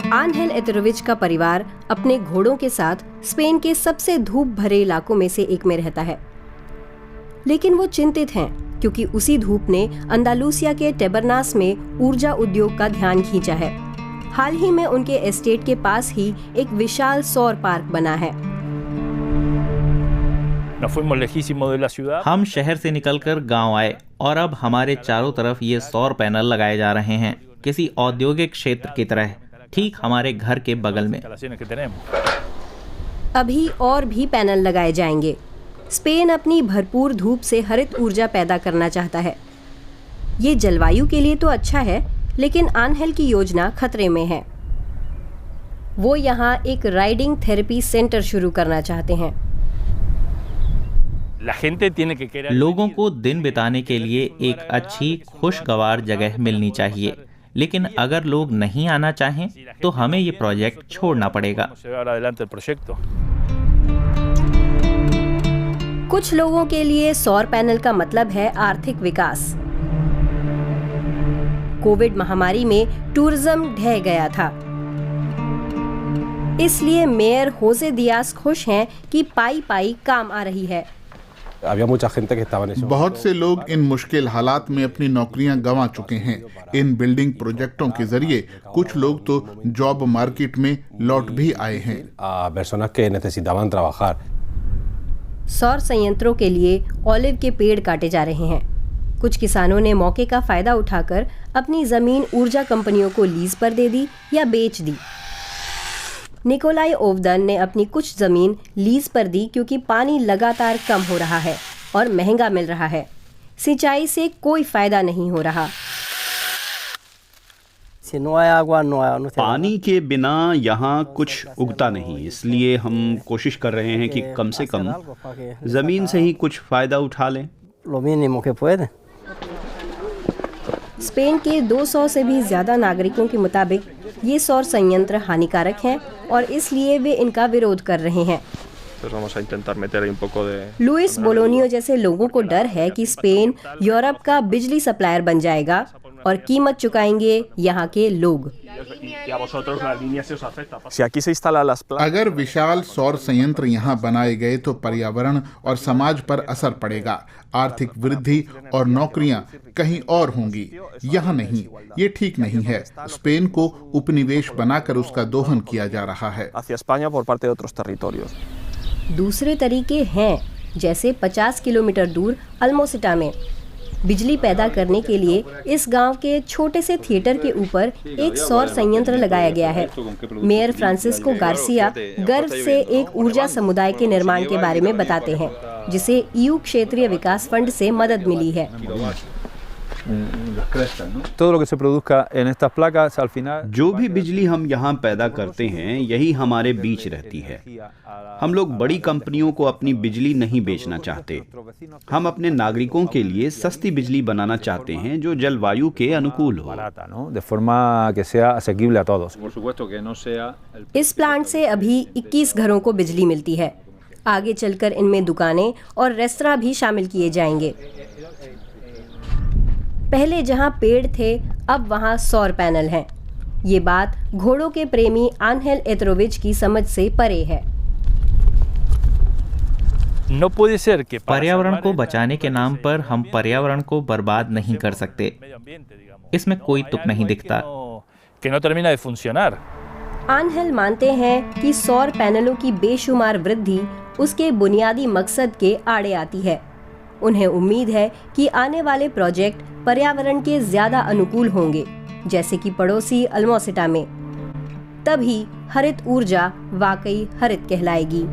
आनहेल एतरोविच का परिवार अपने घोड़ों के साथ स्पेन के सबसे धूप भरे इलाकों में से एक में रहता है, लेकिन वो चिंतित हैं क्योंकि उसी धूप ने अंदालूसिया के टेबरनास में ऊर्जा उद्योग का ध्यान खींचा है। हाल ही में उनके एस्टेट के पास ही एक विशाल सौर पार्क बना है। हम शहर से निकलकर गांव आए और अब हमारे चारों तरफ ये सौर पैनल लगाए जा रहे हैं, किसी औद्योगिक क्षेत्र की तरह, ठीक हमारे घर के बगल में। अभी और भी पैनल लगाए जाएंगे। स्पेन अपनी भरपूर धूप से हरित ऊर्जा पैदा करना चाहता है। ये जलवायु के लिए तो अच्छा है, लेकिन आनहेल की योजना खतरे में है। वो यहाँ एक राइडिंग थेरेपी सेंटर शुरू करना चाहते हैं। लोगों को दिन बिताने के लिए एक अच्छी खुशगवार जगह मिलनी चाहिए, लेकिन अगर लोग नहीं आना चाहें तो हमें ये प्रोजेक्ट छोड़ना पड़ेगा। कुछ लोगों के लिए सौर पैनल का मतलब है आर्थिक विकास। कोविड महामारी में टूरिज्म ढह गया था, इसलिए मेयर होसे दियास खुश हैं कि पाई पाई काम आ रही है। बहुत से लोग इन मुश्किल हालात में अपनी नौकरियां गंवा चुके हैं। इन बिल्डिंग प्रोजेक्टों के जरिए कुछ लोग तो जॉब मार्केट में लौट भी आए हैं। सौर संयंत्रों के लिए ऑलिव के पेड़ काटे जा रहे हैं। कुछ किसानों ने मौके का फायदा उठाकर अपनी जमीन ऊर्जा कंपनियों को लीज पर दे दी या बेच दी। निकोलाई ओवदन ने अपनी कुछ जमीन लीज पर दी क्योंकि पानी लगातार कम हो रहा है और महंगा मिल रहा है। सिंचाई से कोई फायदा नहीं हो रहा। पानी के बिना यहाँ कुछ उगता नहीं, इसलिए हम कोशिश कर रहे हैं कि कम से कम जमीन से ही कुछ फायदा उठा लें। स्पेन के 200 से भी ज्यादा नागरिकों के मुताबिक ये सौर संयंत्र हानिकारक हैं और इसलिए वे इनका विरोध कर रहे हैं। लुइस बोलोनियो जैसे लोगों को डर है कि स्पेन यूरोप का बिजली सप्लायर बन जाएगा और कीमत चुकाएंगे यहाँ के लोग। अगर विशाल सौर संयंत्र यहाँ बनाए गए तो पर्यावरण और समाज पर असर पड़ेगा। आर्थिक वृद्धि और नौकरियां कहीं और होंगी, यहाँ नहीं। ये ठीक नहीं है। स्पेन को उपनिवेश बनाकर उसका दोहन किया जा रहा है। दूसरे तरीके हैं, जैसे 50 किलोमीटर दूर अल्मोसिटा में बिजली पैदा करने के लिए इस गांव के छोटे से थिएटर के ऊपर एक सौर संयंत्र लगाया गया है। मेयर फ्रांसिस्को गार्सिया गर्व से एक ऊर्जा समुदाय के निर्माण के बारे में बताते हैं, जिसे ईयू क्षेत्रीय विकास फंड से मदद मिली है। जो भी बिजली हम यहाँ पैदा करते हैं, यही हमारे बीच रहती है। हम लोग बड़ी कंपनियों को अपनी बिजली नहीं बेचना चाहते। हम अपने नागरिकों के लिए सस्ती बिजली बनाना चाहते हैं जो जलवायु के अनुकूल हो। इस प्लांट से अभी 21 घरों को बिजली मिलती है। आगे चलकर इनमें दुकानें और रेस्तरां भी शामिल किए जाएंगे। पहले जहां पेड़ थे, अब वहां सौर पैनल हैं। ये बात घोड़ों के प्रेमी आनहेल एतरोविच की समझ से परे है। पर्यावरण को बचाने के नाम पर हम पर्यावरण को बर्बाद नहीं कर सकते। इसमें कोई तुक नहीं दिखता। आनहेल मानते हैं कि सौर पैनलों की बेशुमार वृद्धि उसके बुनियादी मकसद के आड़े आती है। उन्हें उम्मीद है कि आने वाले प्रोजेक्ट पर्यावरण के ज्यादा अनुकूल होंगे, जैसे कि पड़ोसी अल्मोसिटा में। तभी हरित ऊर्जा वाकई हरित कहलाएगी।